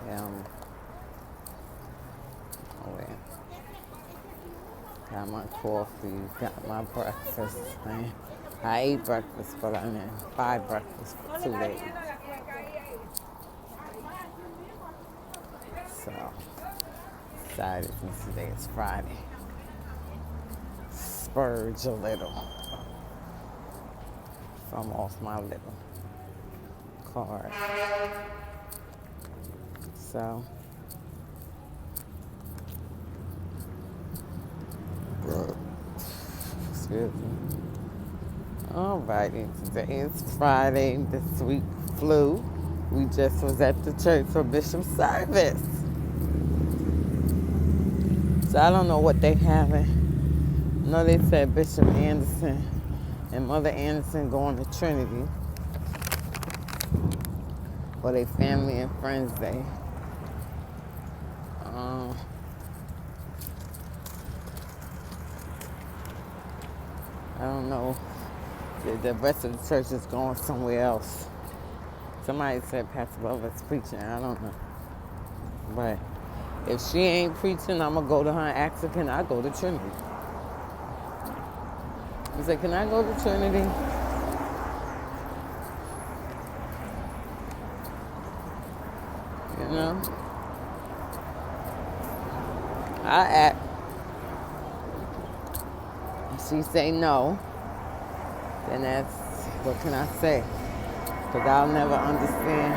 am aware. Got my coffee, got my breakfast. I ate breakfast, but I didn't buy breakfast for 2 days. So, decided since today is Friday, spurge a little from off my little card. So, excuse me. Alrighty, today is Friday. This week flew. We just was at the church for Bishop's service. So I don't know what they having. No, they said Bishop Anderson and Mother Anderson going to Trinity for their family and friends day. I don't know. The rest of the church is going somewhere else. Somebody said Pastor Lovett's preaching. I don't know. But if she ain't preaching, I'm going to go to her and ask her, can I go to Trinity? I said, can I go to Trinity? You know? I asked. She say no. Then that's, what can I say? Because I'll never understand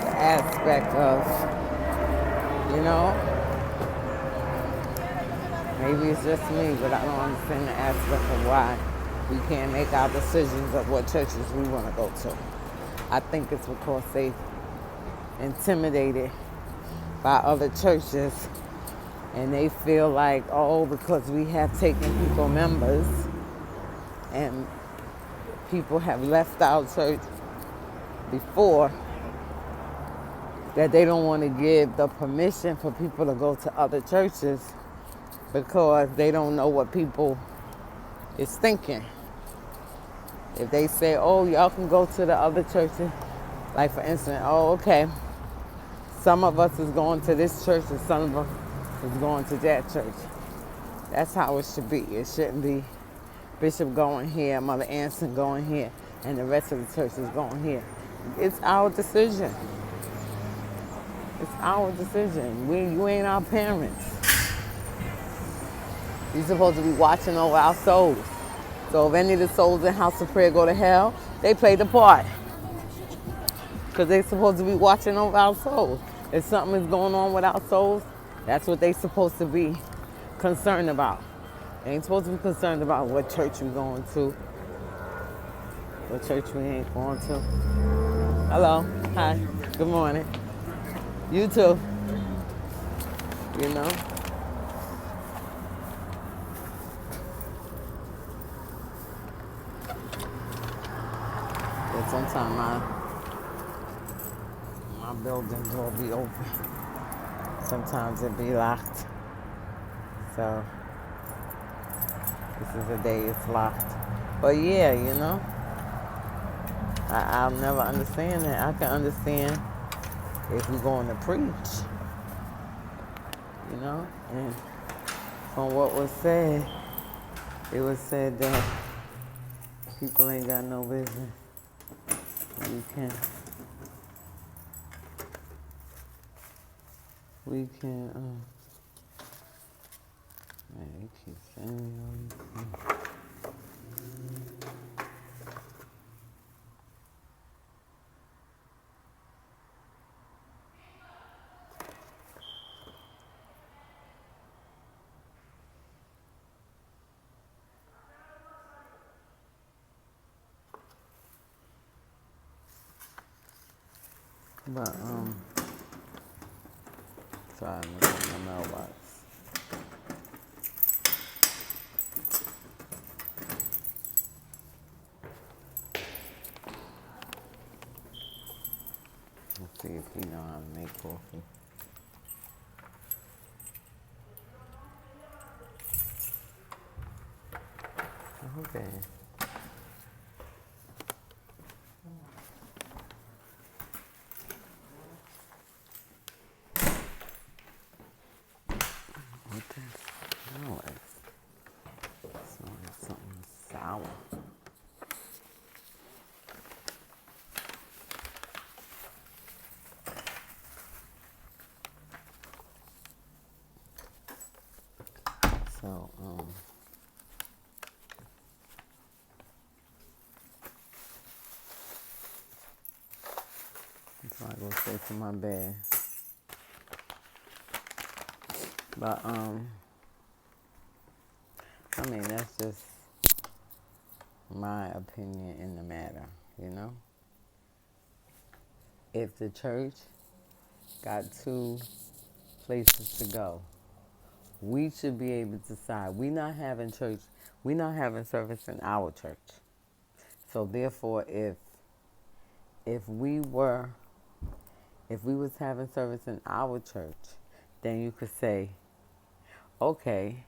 the aspect of, you know, maybe it's just me, but I don't understand the aspect of why we can't make our decisions of what churches we want to go to. I think it's because they intimidated by other churches and they feel like, oh, because we have taken people members and people have left our church before, that they don't want to give the permission for people to go to other churches because they don't know what people is thinking. If they say, oh, y'all can go to the other churches, like for instance, oh, okay, some of us is going to this church and some of us is going to that church. That's how it should be. It shouldn't be Bishop going here, Mother Anderson going here, and the rest of the church is going here. It's our decision. It's our decision. You ain't our parents. You're supposed to be watching over our souls. So if any of the souls in House of Prayer go to hell, they play the part. Because they're supposed to be watching over our souls. If something is going on with our souls, that's what they're supposed to be concerned about. They ain't supposed to be concerned about what church we're going to, what church we ain't going to. Hello. Hi. Good morning. You too. You know? But sometimes my building door be open. Sometimes it be locked. So this is the day it's locked. But yeah, you know, I'll never understand that. I can understand if we're going to preach, you know, and from what was said, it was said that people ain't got no business. We can, man, you keep sending me all these things. But, sorry, I'm looking at my mailbox. Let's see if he know how to make coffee. Okay. So, so I go straight to my bed. But, I mean, that's just my opinion in the matter, you know? If the church got two places to go, we should be able to decide. We not having church, we not having service in our church. So therefore, if we were, if we was having service in our church, then you could say, okay,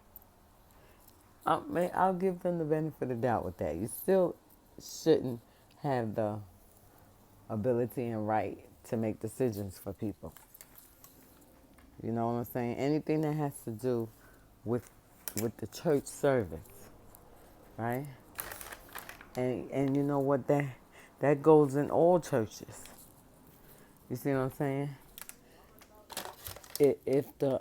I'll give them the benefit of the doubt with that. You still shouldn't have the ability and right to make decisions for people. You know what I'm saying? Anything that has to do with the church service, right? And you know what, that goes in all churches. You see what I'm saying? If the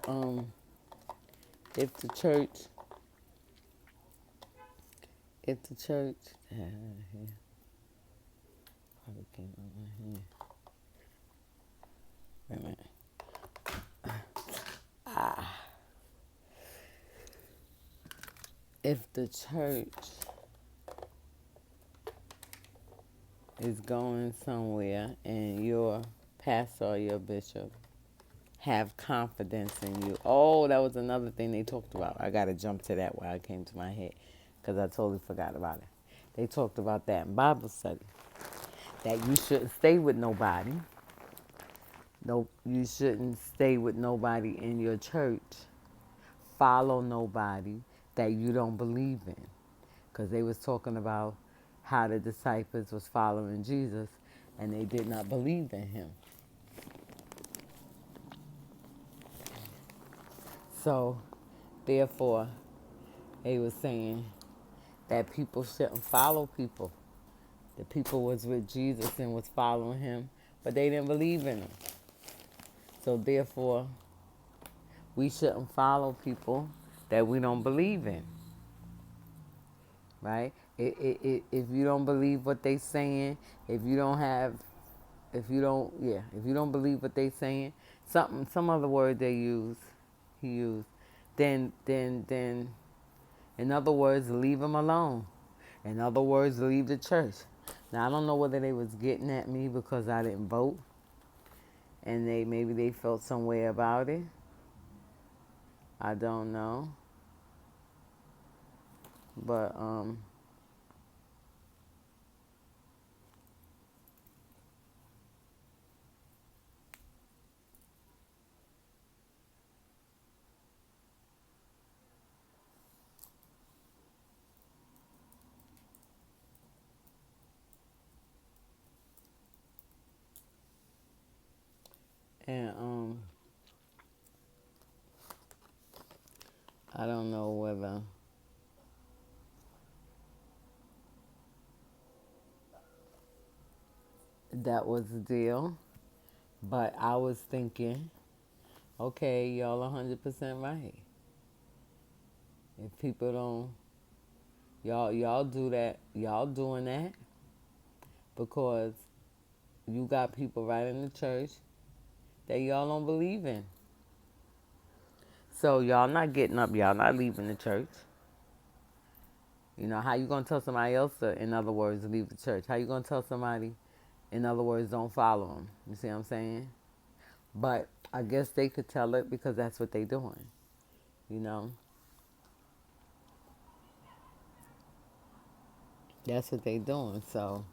church probably can't over here. Wait a minute. If the church is going somewhere and your pastor or your bishop have confidence in you. Oh, that was another thing they talked about. I got to jump to that while it came to my head because I totally forgot about it. They talked about that in Bible study, that you shouldn't stay with nobody. No, you shouldn't stay with nobody in your church. Follow nobody that you don't believe in, because they was talking about how the disciples was following Jesus and they did not believe in him. So, therefore, they was saying that people shouldn't follow people. The people was with Jesus and was following him, but they didn't believe in him. So therefore, we shouldn't follow people that we don't believe in, right? If you don't believe what they saying, if you don't believe what they saying, some other word he used, then, in other words, leave them alone. In other words, leave the church. Now, I don't know whether they was getting at me because I didn't vote and maybe they felt some way about it. I don't know. But, and, I don't know whether that was the deal, but I was thinking, okay, y'all 100% right. If people don't, y'all do that, y'all doing that because you got people right in the church that y'all don't believe in. So y'all not getting up, y'all not leaving the church. You know, how you going to tell somebody else to, in other words, leave the church? How you going to tell somebody, in other words, don't follow them? You see what I'm saying? But I guess they could tell it because that's what they doing, you know? That's what they doing. So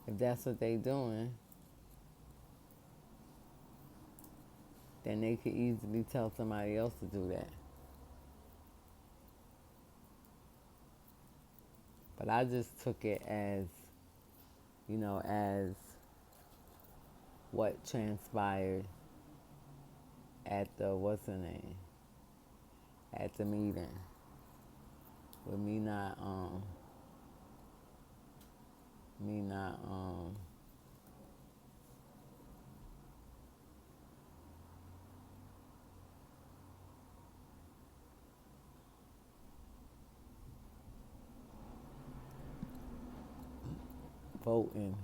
if that's what they doing, then they could easily tell somebody else to do that. But I just took it as, you know, as what transpired at the, what's the name, at the meeting. With me not voting,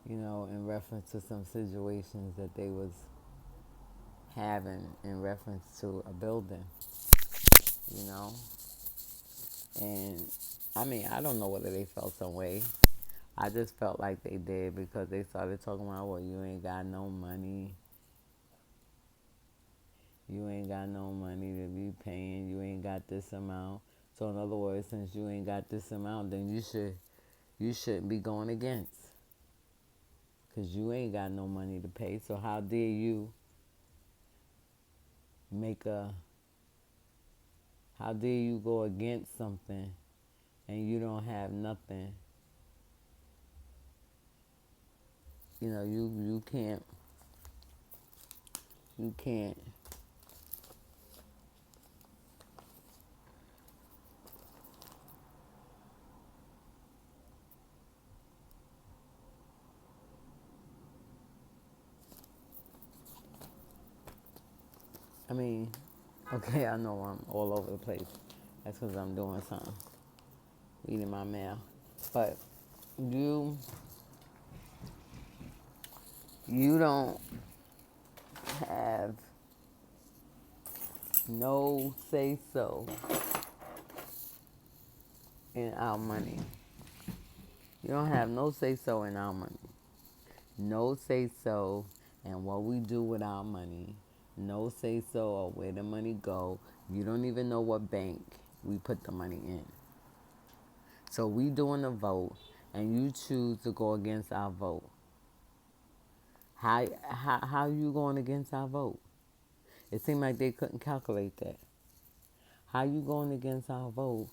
in reference to some situations that they was having in reference to a building, you know. And I mean, I don't know whether they felt some way. I just felt like they did because they started talking about, well, you ain't got no money. You ain't got no money to be paying. You ain't got this amount. So in other words, since you ain't got this amount, then you shouldn't be going against, because you ain't got no money to pay. So how dare you make a how dare you go against something and you don't have nothing? You can't. I mean, okay, I know I'm all over the place. That's because I'm doing something, reading my mail. But you you don't have no say so in our money. You don't have no say so in our money. No say so in what we do with our money. No say so or where the money go. You don't even know what bank we put the money in. So we doing a vote and you choose to go against our vote. How you going against our vote? It seemed like they couldn't calculate that. How you going against our vote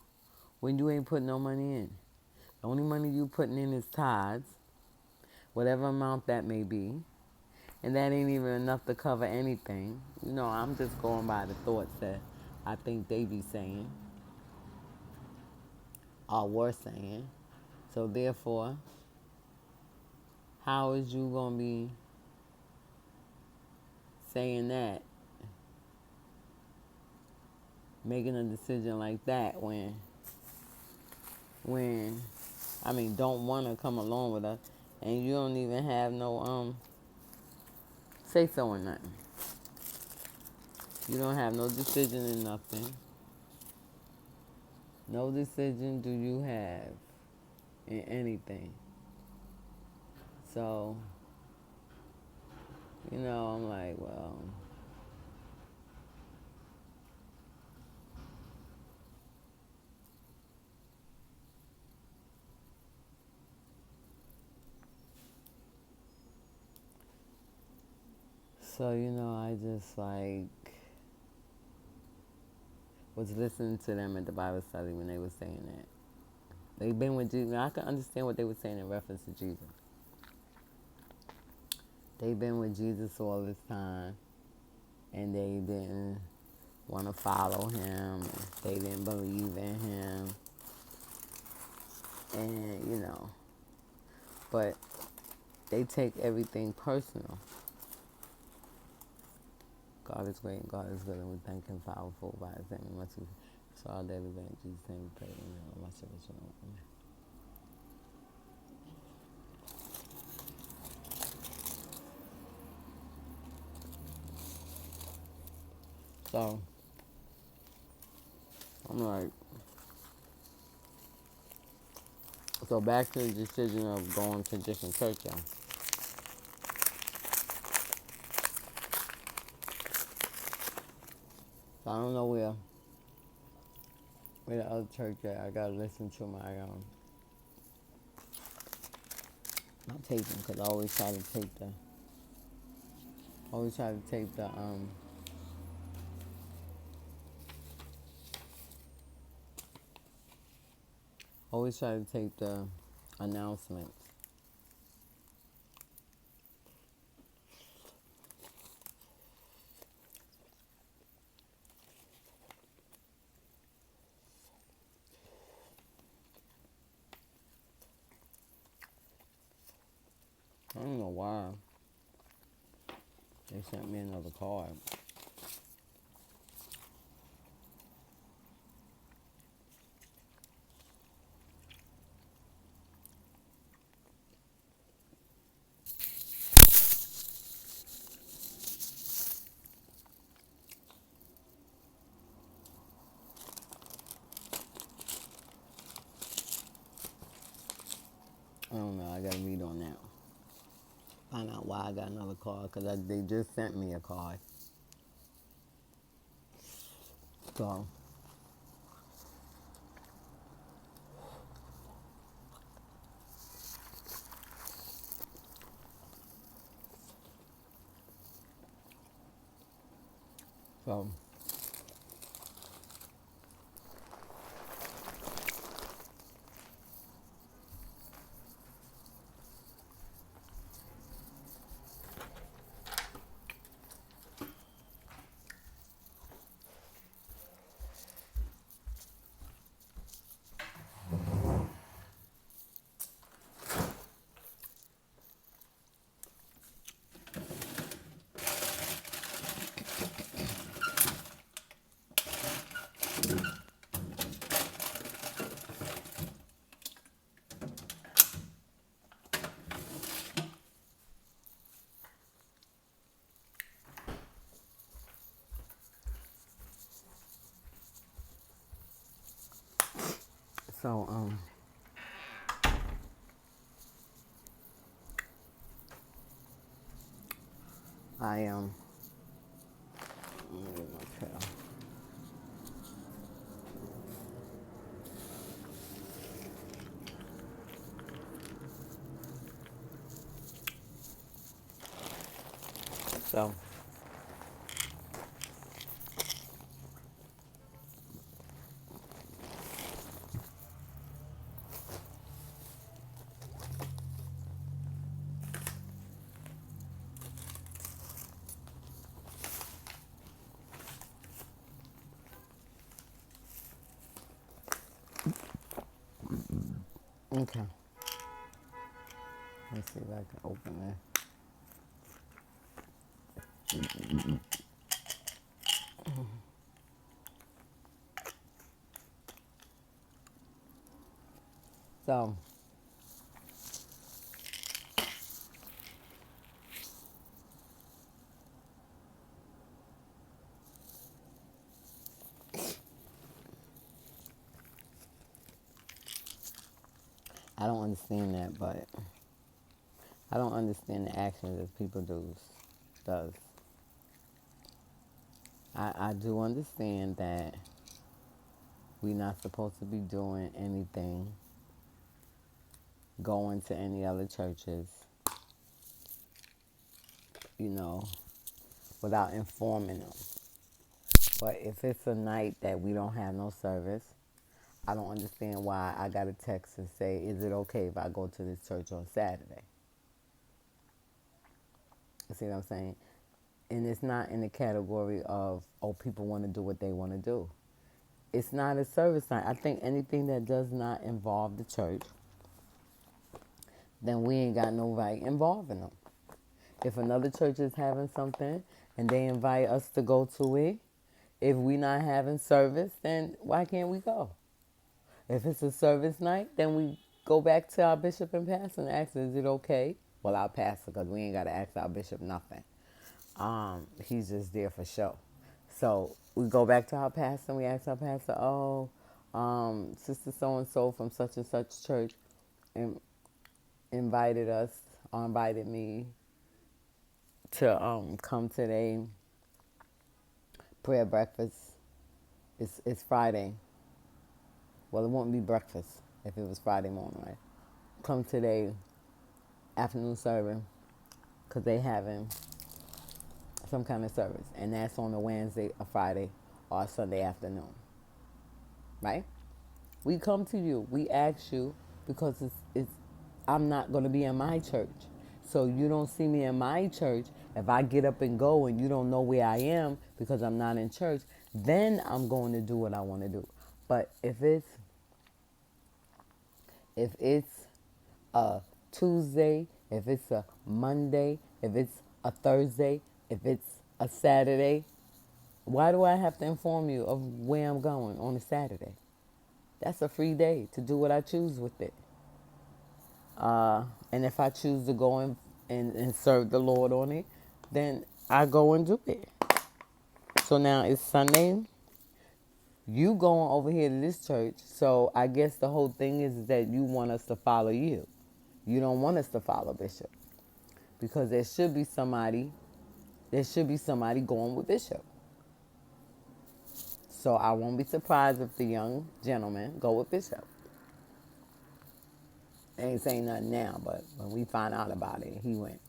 when you ain't putting no money in? The only money you putting in is tithes, whatever amount that may be. And that ain't even enough to cover anything. I'm just going by the thoughts that I think they be saying or were saying. So therefore, how is you going to be saying that, making a decision like that when don't want to come along with us, and you don't even have no say so in nothing. You don't have no decision in nothing. No decision do you have in anything. So, I'm like, well, so I just was listening to them at the Bible study when they were saying that. They've been with Jesus. I can understand what they were saying in reference to Jesus. They've been with Jesus all this time, and they didn't want to follow him. They didn't believe in him. And, but they take everything personal. God is great and God is good, and we thank him for our full by his name. Much so our daily event, Jesus' name we pray. Amen. So, I'm like, so back to the decision of going to different churches. So I don't know where the other church at. I gotta listen to my taping, because I always try to take the announcements. I don't know why they sent me another card. I got to read on that. Find out why I got another card because they just sent me a card. So, so So, I am. So, okay. Let's see if I can open that. So, I don't understand that, but I don't understand the actions that people does. I do understand that we're not supposed to be doing anything, going to any other churches, you know, without informing them. But if it's a night that we don't have no service, I don't understand why I got a text and say, is it okay if I go to this church on Saturday? You see what I'm saying? And it's not in the category of, oh, people want to do what they want to do. It's not a service night. I think anything that does not involve the church, then we ain't got no right involving them. If another church is having something and they invite us to go to it, if we not having service, then why can't we go? If it's a service night, then we go back to our bishop and pastor and ask, is it okay? Well, our pastor, because we ain't got to ask our bishop nothing. He's just there for show. So we go back to our pastor and we ask our pastor, Sister so-and-so from such and such church invited us or invited me to come to their prayer breakfast. It's Friday. Well, it wouldn't be breakfast if it was Friday morning, right? Come to their afternoon service because they having some kind of service, and that's on a Wednesday, a Friday, or a Sunday afternoon, right? We come to you. We ask you because it's I'm not going to be in my church. So you don't see me in my church. If I get up and go and you don't know where I am because I'm not in church, then I'm going to do what I want to do. But if it's a Tuesday, if it's a Monday, if it's a Thursday, if it's a Saturday, why do I have to inform you of where I'm going on a Saturday? That's a free day to do what I choose with it. And if I choose to go and serve the Lord on it, then I go and do it. So now it's Sunday. You going over here to this church. So I guess the whole thing is that you want us to follow you. You don't want us to follow Bishop because there should be somebody going with Bishop. So I won't be surprised if the young gentleman go with Bishop. They ain't saying nothing now, but when we find out about it, he went.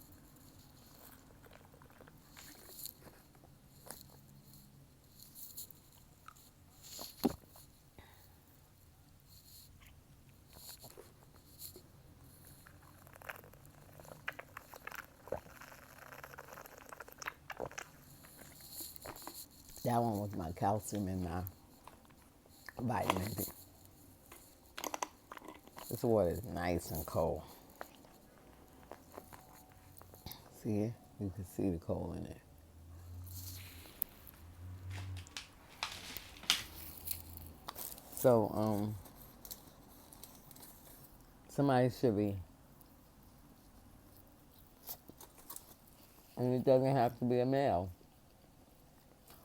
That one was my calcium and my vitamin D. This water is nice and cold. See it? You can see the cold in it. So, somebody should be, and it doesn't have to be a male.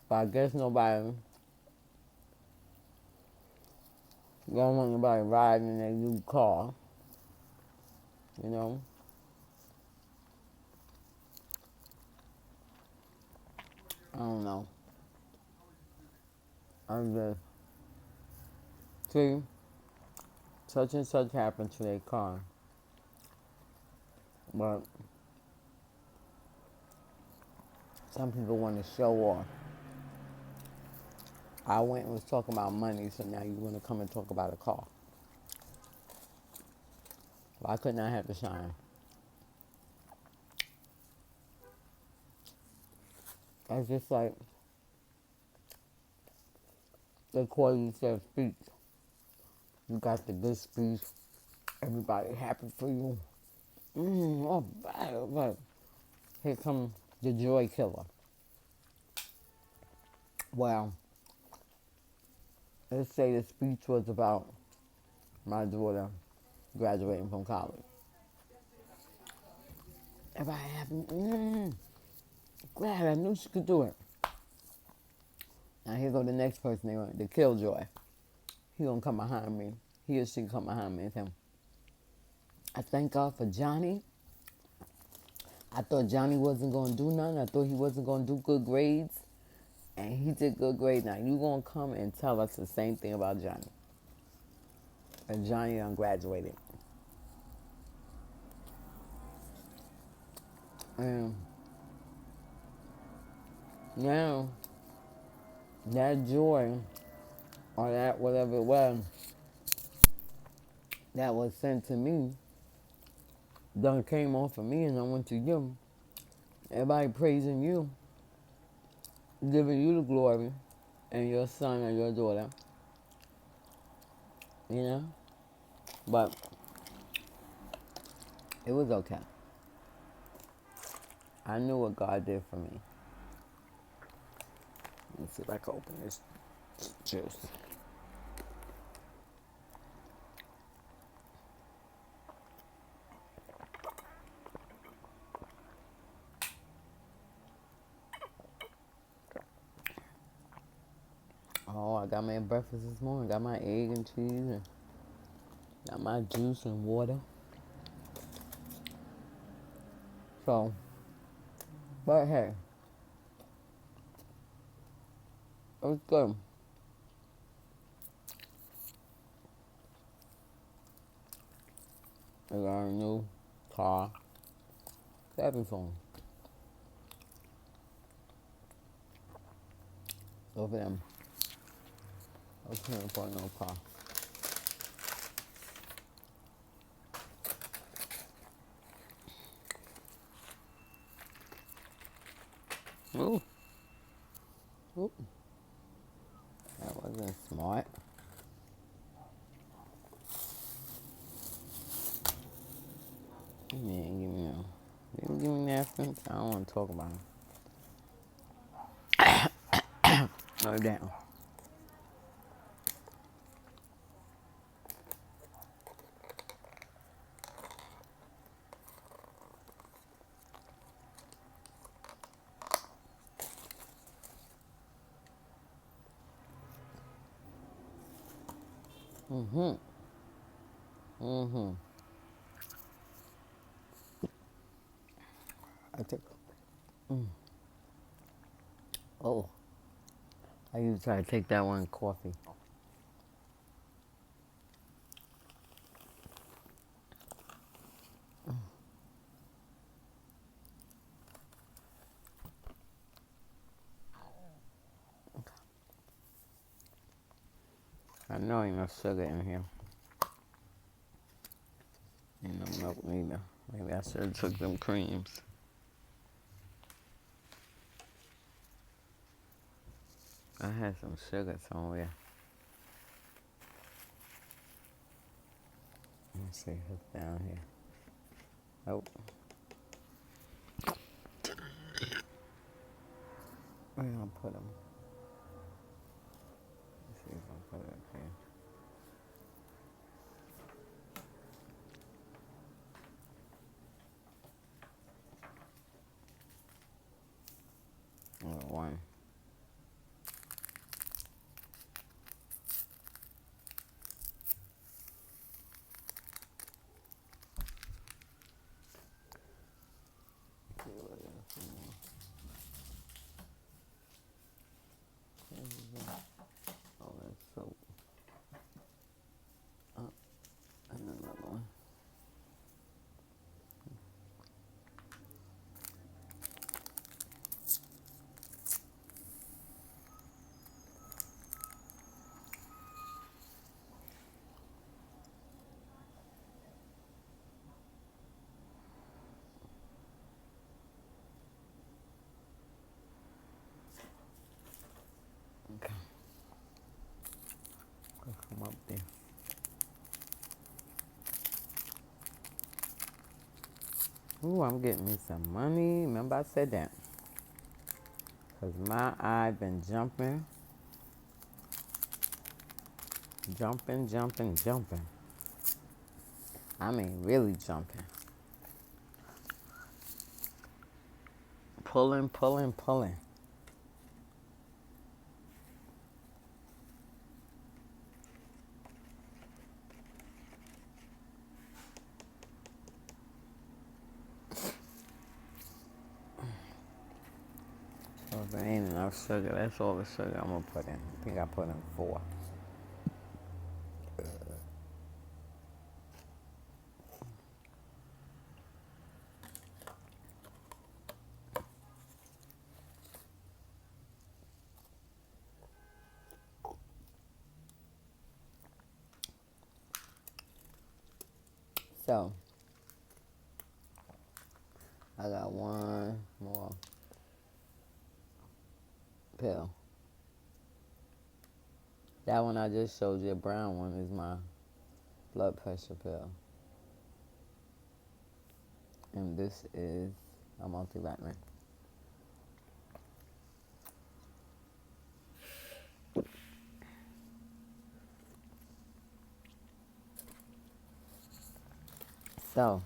But I guess nobody don't want nobody riding in their new car, you know. I don't know. I'm just see such and such happened to their car, but some people want to show off. I went and was talking about money, so now you want to come and talk about a car. Why couldn't I have the shine? That's just like they call you their speech. You got the good speech. Everybody happy for you. Oh, but here comes the joy killer. Well, let's say the speech was about my daughter graduating from college. Everybody happy. Glad I knew she could do it. Now here go the next person, the killjoy. He gonna come behind me. He or she come behind me and say, I thank God for Johnny. I thought Johnny wasn't gonna do nothing. I thought he wasn't gonna do good grades. And he did good grades. Now you gonna come and tell us the same thing about Johnny. And Johnny done graduated. And now that joy or that whatever it was that was sent to me done came off of me and I went to you. Everybody praising you, giving you the glory, and your son or your daughter. You know? But it was okay. I knew what God did for me. Let me see if I can open this juice. Oh, I got my breakfast this morning. Got my egg and cheese and got my juice and water. So, but hey, it was good. I got a new car. Having fun. Over them. I was paying for no car. Ooh. Ooh. That wasn't smart. Man, give me napkins. I don't want to talk about them. No down. Mm-hmm. I took. Oh, I usually try to take that one coffee. I know ain't no sugar in here. Ain't no milk neither. Maybe I should have took them creams. I had some sugar somewhere. Let me see what's down here. Oh, where did I put them? Let's see if I put it up here. Oh, one. Oh, that's soap. Oh, and another one. Okay, let's come up there. Ooh, I'm getting me some money. Remember I said that. Because my eye been jumping, jumping, jumping, jumping. I mean, really jumping. Pulling, pulling, pulling. So if it ain't enough sugar, that's all the sugar I'm going to put in. I think I put in 4. So, I got one more pill. That one I just showed you, a brown one, is my blood pressure pill. And this is a multivitamin. So,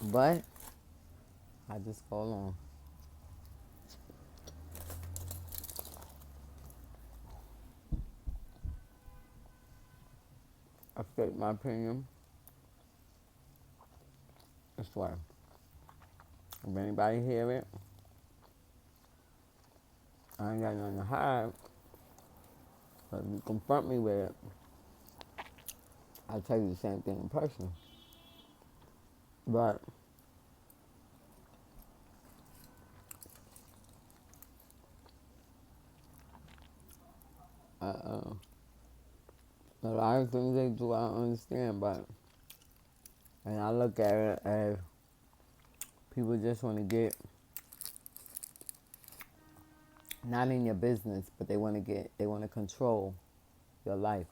but I just go along. I state my opinion. I swear. If anybody hear it, I ain't got nothing to hide. But if you confront me with it, I'll tell you the same thing in person. But a lot of things they do, I don't understand. But and I look at it as people just want to get not in your business, but they want to control your life.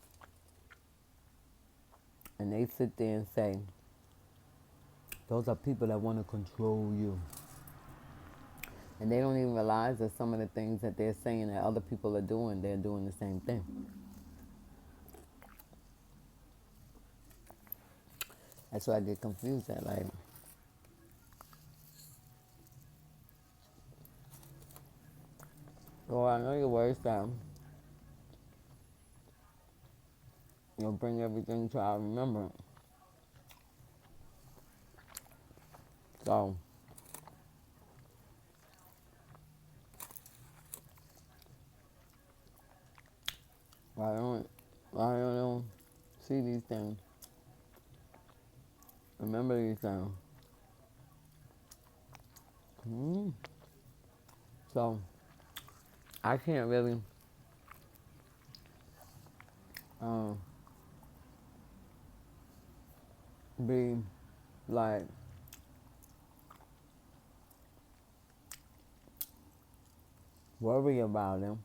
And they sit there and say, those are people that want to control you. And they don't even realize that some of the things that they're saying that other people are doing, they're doing the same thing. That's why I get confused at, like, oh, I know your words down. You'll bring everything to our remembrance. So, I don't see these things, remember these things. Mm. So, I can't really um, be like worry about them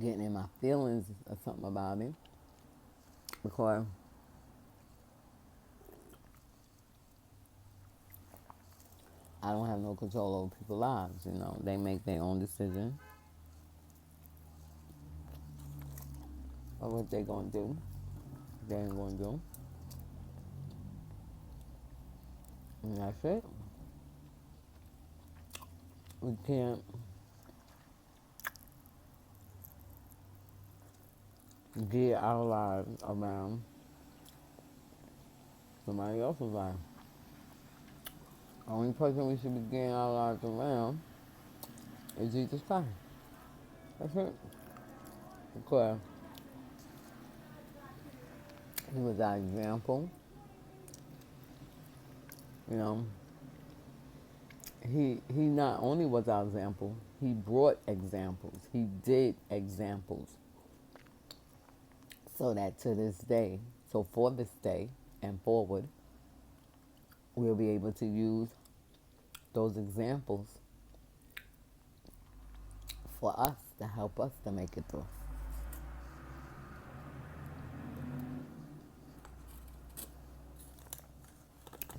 getting in my feelings or something about it because I don't have no control over people's lives. You know, they make their own decisions of what they're gonna do. They ain't gonna do, and that's it. We can't get our lives around somebody else's life. The only person we should be getting our lives around is Jesus Christ. That's it. Because he was our example. You know, he not only was our example, he brought examples. He did examples. So that to this day, so for this day and forward, we'll be able to use those examples for us to help us to make it through.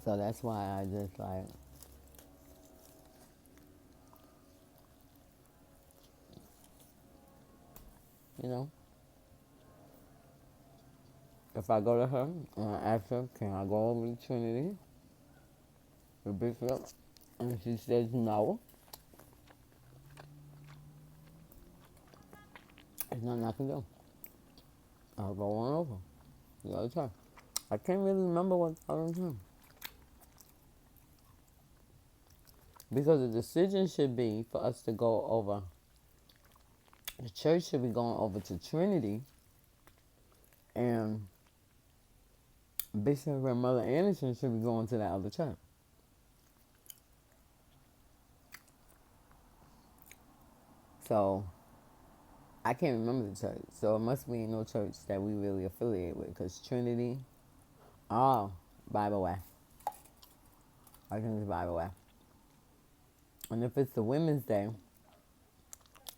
So that's why I just like, you know, if I go to her and I ask her, can I go over to Trinity, the Bishop, and she says no, there's nothing I can do. I'll go on over the other time. I can't really remember what the other time. Because the decision should be for us to go over, the church should be going over to Trinity, and Bishop and Mother Anderson should be going to that other church. So I can't remember the church. So it must be no church that we really affiliate with. Because Trinity, oh, Bible Way. I think it's Bible Way. And if it's the Women's Day,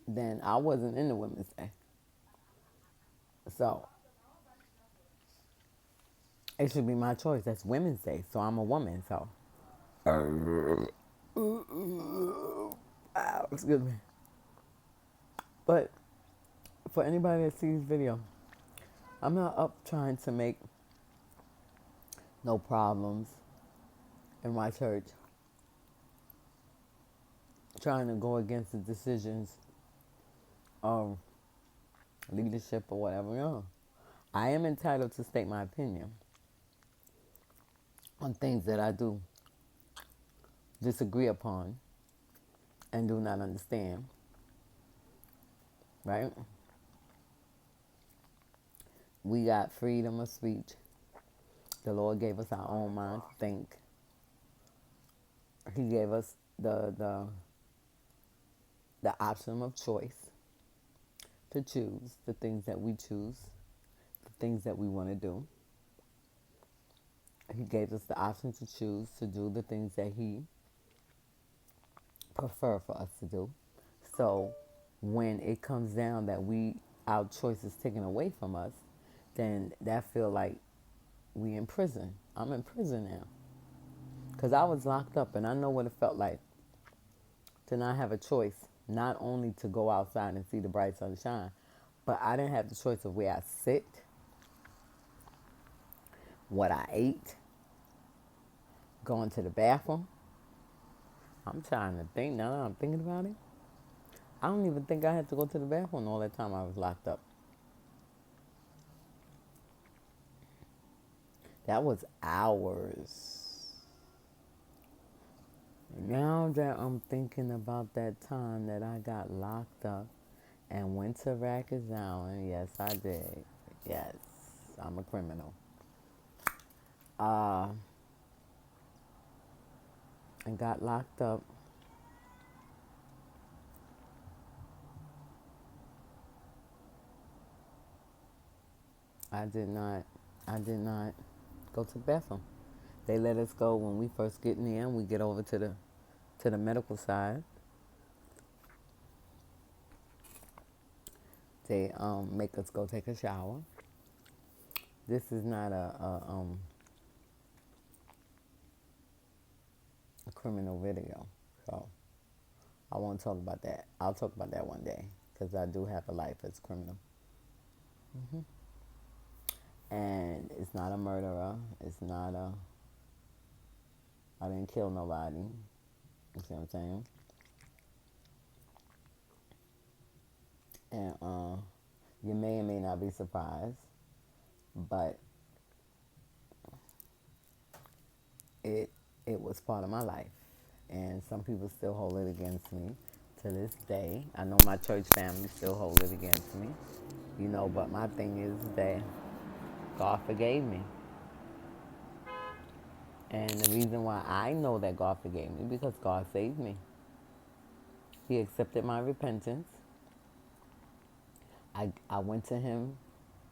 then I wasn't in the Women's Day. So it should be my choice. That's Women's Day. So I'm a woman. So. Excuse me. But for anybody that sees video, I'm not up trying to make no problems in my church, trying to go against the decisions of leadership or whatever. No. I am entitled to state my opinion on things that I do disagree upon and do not understand, right? We got freedom of speech. The Lord gave us our own mind to think. He gave us the option of choice to choose the things that we choose, the things that we want to do. He gave us the option to choose to do the things that he prefer for us to do. So when it comes down that our choice is taken away from us, then that feel like we in prison. I'm in prison now. Because I was locked up and I know what it felt like to not have a choice, not only to go outside and see the bright sunshine, but I didn't have the choice of where I sit, what I ate, going to the bathroom. I'm trying to think now that I'm thinking about it. I don't even think I had to go to the bathroom all that time I was locked up. That was hours. Now that I'm thinking about that time that I got locked up and went to Rikers Island, yes, I did. Yes, I'm a criminal. Uh, and got locked up. I did not. I did not go to the bathroom. They let us go when we first get in there and we get over to the medical side. They make us go take a shower. This is not a criminal video, so I won't talk about that. I'll talk about that one day because I do have a life as a criminal. And it's not a murderer. It's not a. I didn't kill nobody. You see what I'm saying? And you may or may not be surprised, but it it was part of my life, and some people still hold it against me to this day. I know my church family still hold it against me, But my thing is that God forgave me, and the reason why I know that God forgave me because God saved me. He accepted my repentance. I went to Him,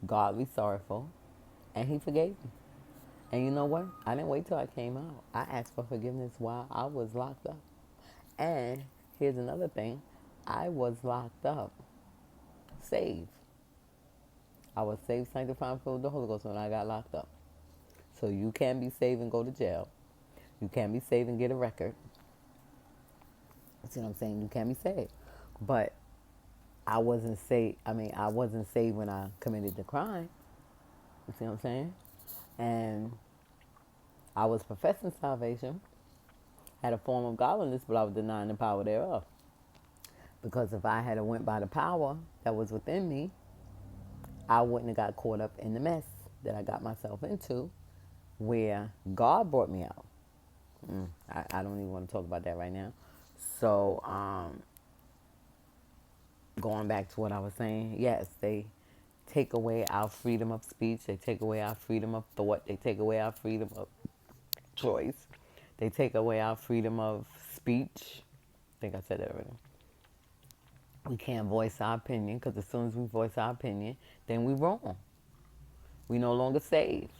godly sorrowful, and He forgave me. And you know what? I didn't wait till I came out. I asked for forgiveness while I was locked up. And here's another thing. I was locked up, saved. I was saved, sanctified, filled with the Holy Ghost when I got locked up. So you can be saved and go to jail. You can be saved and get a record. See what I'm saying? You can be saved. But I wasn't saved. I wasn't saved when I committed the crime. You see what I'm saying? And I was professing salvation, had a form of godliness, but I was denying the power thereof. Because if I had went by the power that was within me, I wouldn't have got caught up in the mess that I got myself into, where God brought me out. I don't even want to talk about that right now. So, going back to what I was saying, yes, they take away our freedom of speech. They take away our freedom of thought. They take away our freedom of choice. They take away our freedom of speech. I think I said that already. We can't voice our opinion because as soon as we voice our opinion, then we wrong. We no longer saved.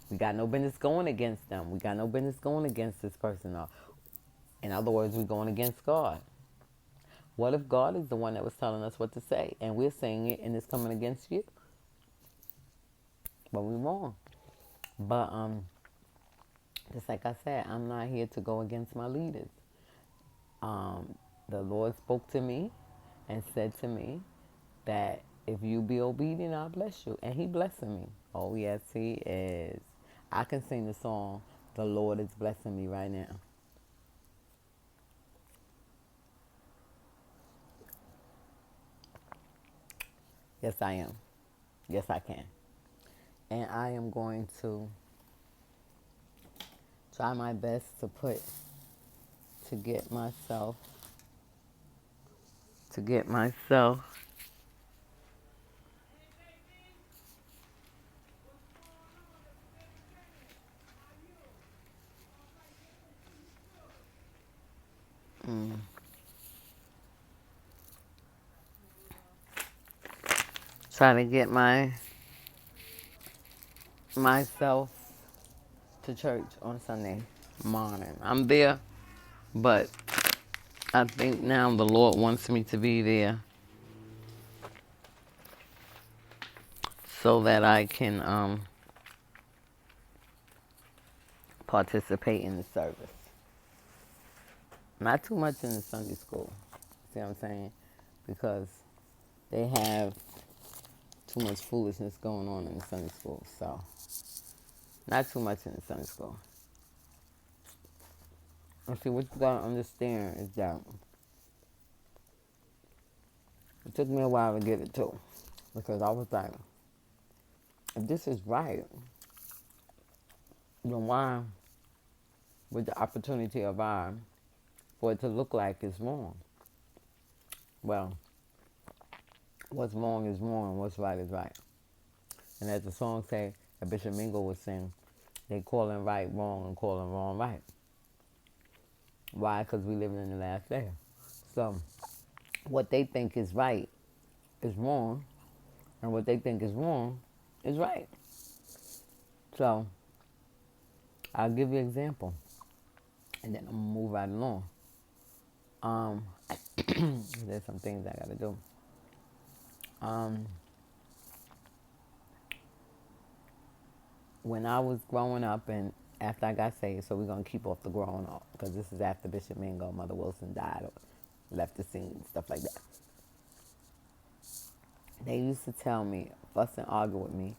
We got no business going against them. We got no business going against this person. In other words, we're going against God. What if God is the one that was telling us what to say and we're saying it and it's coming against you? But we're wrong. But just like I said, I'm not here to go against my leaders. The Lord spoke to me and said to me that if you be obedient, I'll bless you. And He blessing me. Oh, yes, He is. I can sing the song, The Lord is Blessing Me right now. Yes, I am. Yes, I can. And I am going to try my best to get myself, to get myself try to get myself to church on Sunday morning. I'm there, but I think now the Lord wants me to be there so that I can participate in the service. Not too much in the Sunday school. See what I'm saying? Because they have too much foolishness going on in the Sunday school. So, not too much in the Sunday school. And see, what you gotta understand is that It took me a while to get it too, because I was like, if this is right, then why, with the opportunity of for it to look like it's wrong? Well, what's wrong is wrong, and what's right is right. And as the song say, that Bishop Mingo was saying, they calling right wrong and calling wrong right. Why? Because we living in the last day. So what they think is right is wrong, and what they think is wrong is right. So I'll give you an example, and then I'm gonna move right along. Um, there's some things I gotta do. Um, when I was growing up and after I got saved, so we're gonna keep off the growing up because this is after Bishop Mingo, Mother Wilson died or left the scene, stuff like that. They used to tell me, fuss and argue with me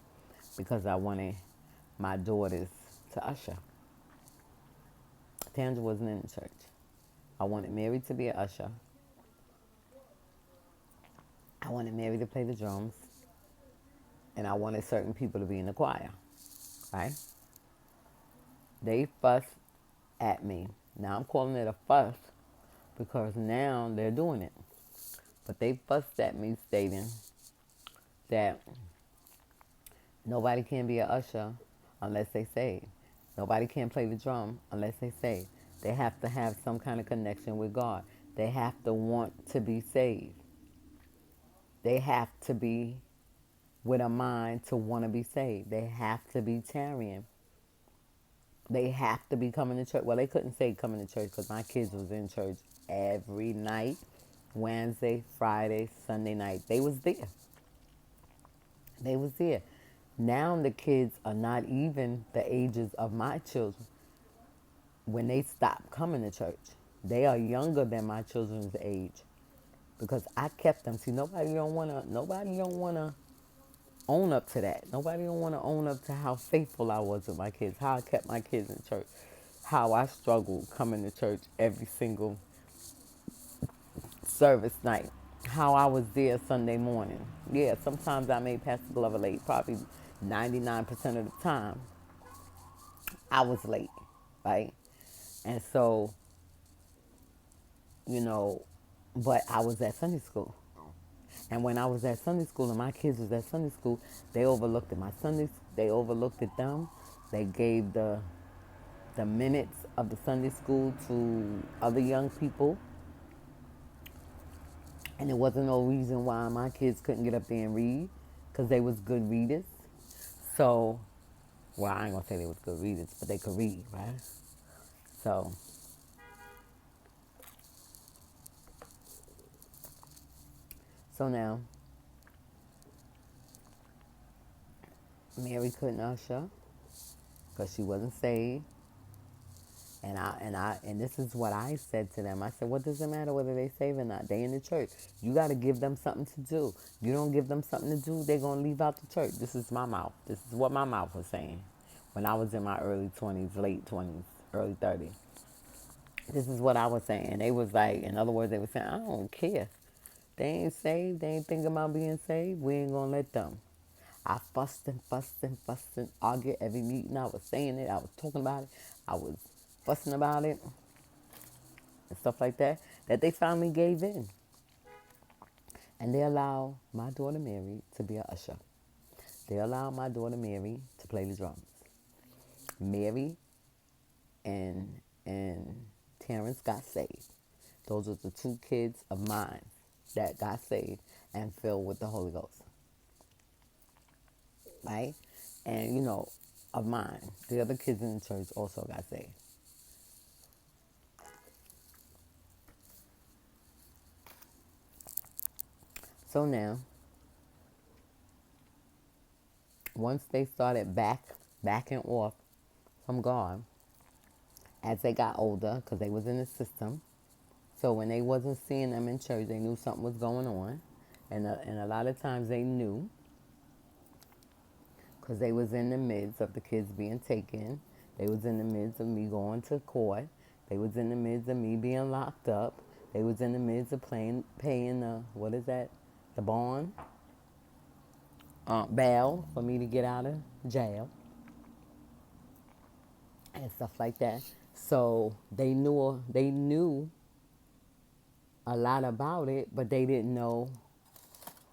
because I wanted my daughters to usher. Tandra wasn't in the church. I wanted Mary to be an usher. I wanted Mary to play the drums. And I wanted certain people to be in the choir. Right? They fussed at me. Now I'm calling it a fuss because now they're doing it. But they fussed at me stating that nobody can be an usher unless they save. Nobody can play the drum unless they save. They have to have some kind of connection with God. They have to want to be saved. They have to be with a mind to want to be saved. They have to be tarrying. They have to be coming to church. Well, they couldn't say coming to church because my kids was in church every night. Wednesday, Friday, Sunday night. They was there. They was there. Now the kids are not even the ages of my children when they stop coming to church. They are younger than my children's age because I kept them. See, nobody don't wanna own up to that. Nobody don't wanna own up to how faithful I was with my kids, how I kept my kids in church, how I struggled coming to church every single service night, how I was there Sunday morning. Yeah, sometimes I made Pastor Glover late, probably 99% of the time I was late, right? And so, you know, but I was at Sunday school. And when I was at Sunday school and my kids was at Sunday school, they overlooked it. They overlooked it them. They gave the minutes of the Sunday school to other young people. And there wasn't no reason why my kids couldn't get up there and read because they was good readers. So, well, I ain't gonna say they was good readers, but they could read, right? So, now Mary couldn't usher because she wasn't saved. And this is what I said to them. I said, what does it matter whether they saved or not? They in the church. You got to give them something to do. You don't give them something to do, they're going to leave out the church. This is my mouth. This is what my mouth was saying when I was in my early 20s, late 20s, early 30s. This is what I was saying. They was like, in other words, they were saying, I don't care. They ain't saved. They ain't thinking about being saved. We ain't going to let them. I fussed and argued every meeting. I was saying it. I was talking about it. I was fussing about it and stuff like that. That they finally gave in. And they allowed my daughter Mary to be an usher. They allowed my daughter Mary to play the drums. Mary and Terrence got saved. Those were the two kids of mine that got saved and filled with the Holy Ghost. Right? And, of mine, the other kids in the church also got saved. So now, once they started backing off from God, as they got older, because they was in the system, so when they wasn't seeing them in church, they knew something was going on. And a lot of times they knew because they was in the midst of the kids being taken. They was in the midst of me going to court. They was in the midst of me being locked up. They was in the midst of paying the, what is that? the bond, bail for me to get out of jail and stuff like that. So they knew a lot about it, but they didn't know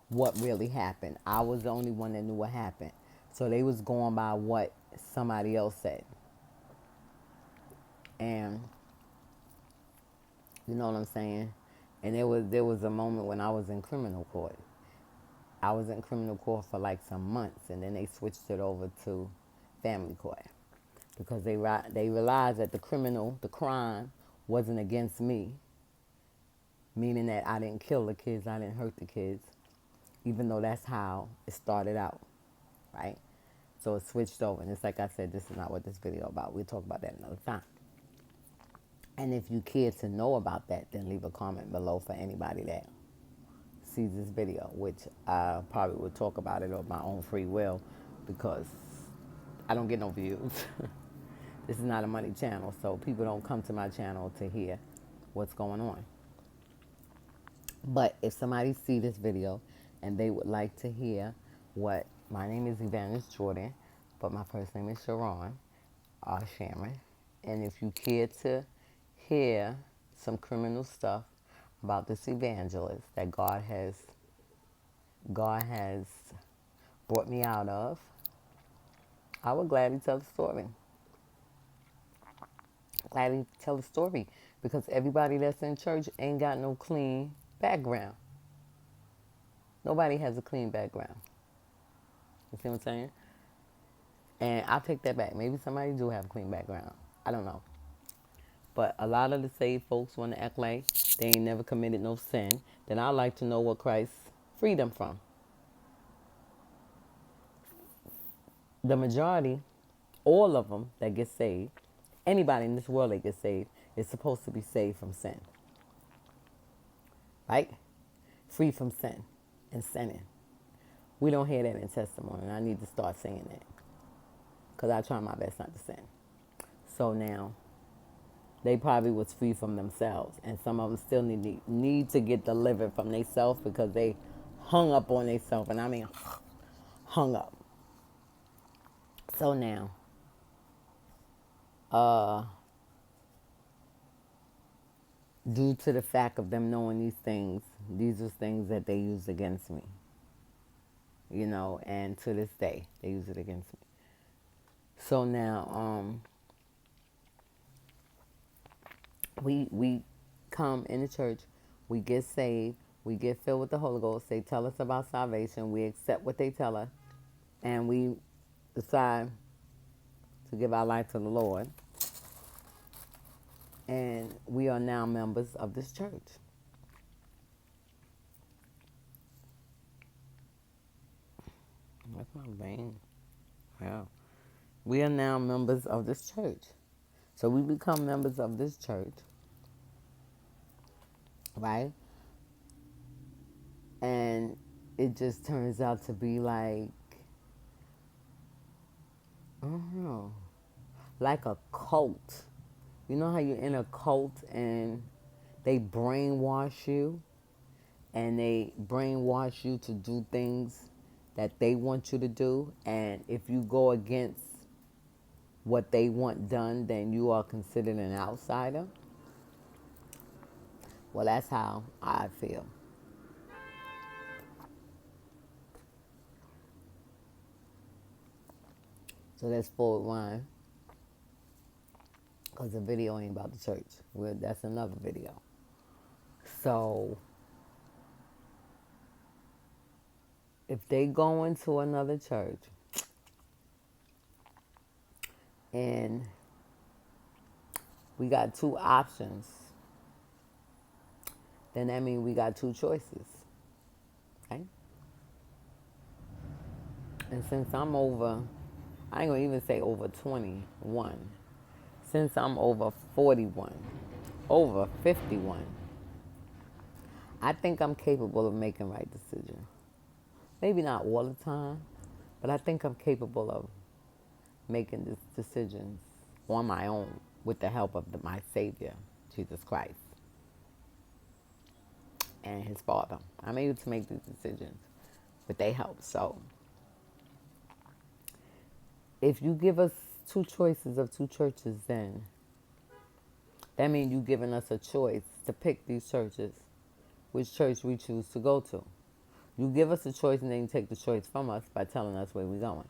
what really happened. I was the only one that knew what happened. So they was going by what somebody else said. And you know what I'm saying? And there was a moment when I was in criminal court. I was in criminal court for like some months, and then they switched it over to family court because they realized that the crime wasn't against me, meaning that I didn't kill the kids, I didn't hurt the kids, even though that's how it started out, right? So it switched over, and it's like I said, this is not what this video is about. We'll talk about that another time. And if you care to know about that, then leave a comment below for anybody that sees this video, which I probably would talk about it of my own free will because I don't get no views. This is not a money channel, so people don't come to my channel to hear what's going on. But if somebody see this video and they would like to hear what, my name is Evangelist Jordan, but my first name is Sharon, or Sharon. And if you care to hear some criminal stuff about this evangelist that God has brought me out of, I would gladly tell the story. Gladly tell the story because everybody that's in church ain't got no clean background. Nobody has a clean background. You see what I'm saying? And I'll take that back. Maybe somebody do have a clean background. I don't know. But a lot of the saved folks want to act like they ain't never committed no sin. Then I'd like to know what Christ freed them from. The majority, all of them that get saved, anybody in this world that gets saved, is supposed to be saved from sin. Right? Free from sin and sinning. We don't hear that in testimony, and I need to start saying that because I try my best not to sin. So now, they probably was free from themselves, and some of them still need to get delivered from themselves because they hung up on themselves, and I mean hung up. So now, due to the fact of them knowing these things, these are things that they used against me. You know, and to this day, they use it against me. So now, we come in the church, we get saved, we get filled with the Holy Ghost. They tell us about salvation. We accept what they tell us, and we decide to give our life to the Lord. And we are now members of this church. That's my vein. Wow. We are now members of this church. So we become members of this church, right? And it just turns out to be like, I don't know, like a cult. You know how you're in a cult and they brainwash you? And they brainwash you to do things that they want you to do. And if you go against what they want done, then you are considered an outsider. Well, that's how I feel. So that's forward line. Because the video ain't about the church. Well, that's another video. So if they go into another church and we got two options, then that means we got two choices. Okay? And since I'm over, I ain't gonna even say over 21. Since I'm over 41, over 51, I think I'm capable of making right decisions. Maybe not all the time, but I think I'm capable of making these decisions on my own with the help of my Savior, Jesus Christ. and his father. I'm able to make these decisions with their help. So if you give us two choices of two churches, then that means you've given us a choice to pick these churches, which church we choose to go to. You give us a choice and then you take the choice from us by telling us where we're going.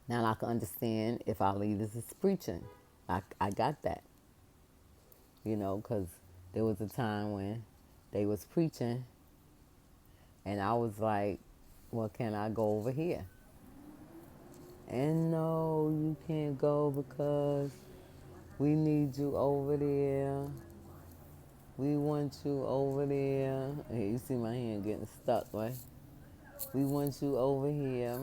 Now I can understand if our leaders is preaching. I got that. Because there was a time when they was preaching and I was like, well, can I go over here? And no, you can't go because we need you over there. We want you over there. Hey, you see my hand getting stuck, right? We want you over here.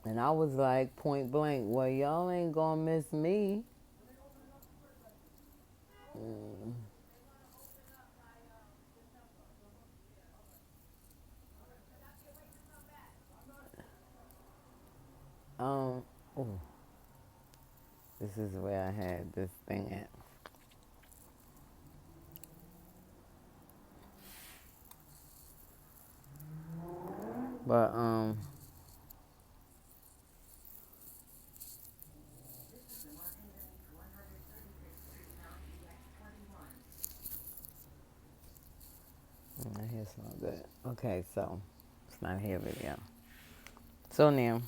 And I was like, point blank, well, y'all ain't gonna miss me. Um, oh, this is where I had this thing at. But, my hair's not good. Okay, so it's not a hair video. So now,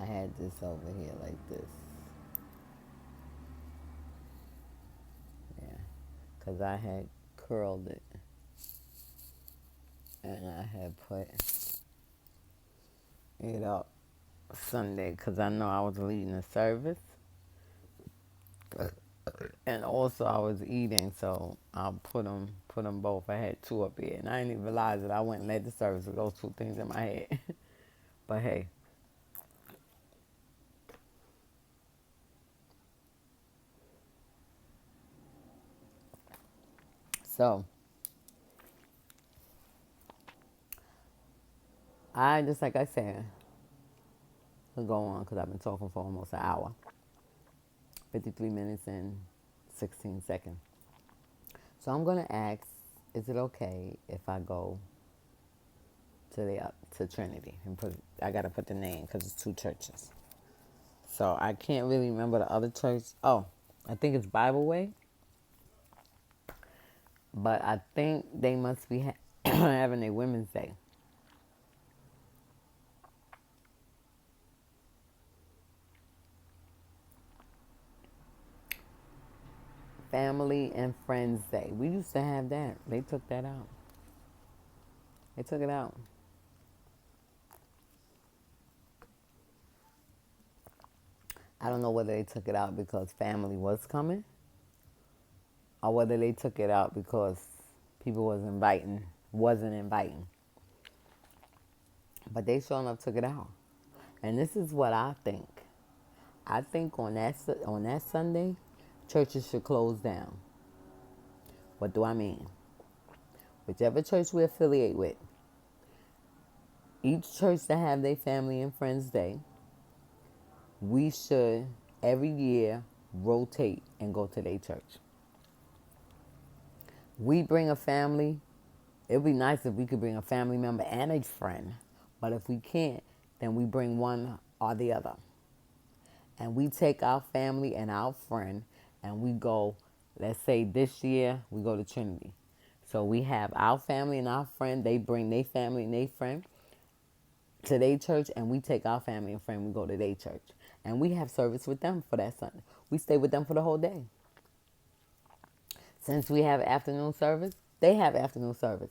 I had this over here like this. Yeah, because I had curled it. And I had put it up Sunday because I know I was leading the service. And also I was eating, so I put them both. I had two up here. And I didn't even realize that I went and let the service with those two things in my head. But hey. So, just like I said, we'll go on because I've been talking for almost an hour. 53 minutes and 16 seconds. So I'm going to ask, is it okay if I go to Trinity? And I got to put the name because it's two churches. So I can't really remember the other church. Oh, I think it's Bible Way. But I think they must be having a Women's Day. Family and Friends Day. We used to have that. They took that out. They took it out. I don't know whether they took it out because family was coming or whether they took it out because people wasn't inviting. But they sure enough took it out. And this is what I think. I think on that Sunday, churches should close down. What do I mean? Whichever church we affiliate with, each church that have their Family and Friends Day, we should every year rotate and go to their church. We bring a family. It would be nice if we could bring a family member and a friend. But if we can't, then we bring one or the other. And we take our family and our friend and we go, let's say this year, we go to Trinity. So we have our family and our friend. They bring their family and their friend to their church, and we take our family and friend, we go to their church. And we have service with them for that Sunday. We stay with them for the whole day. Since we have afternoon service, they have afternoon service.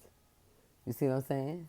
You see what I'm saying?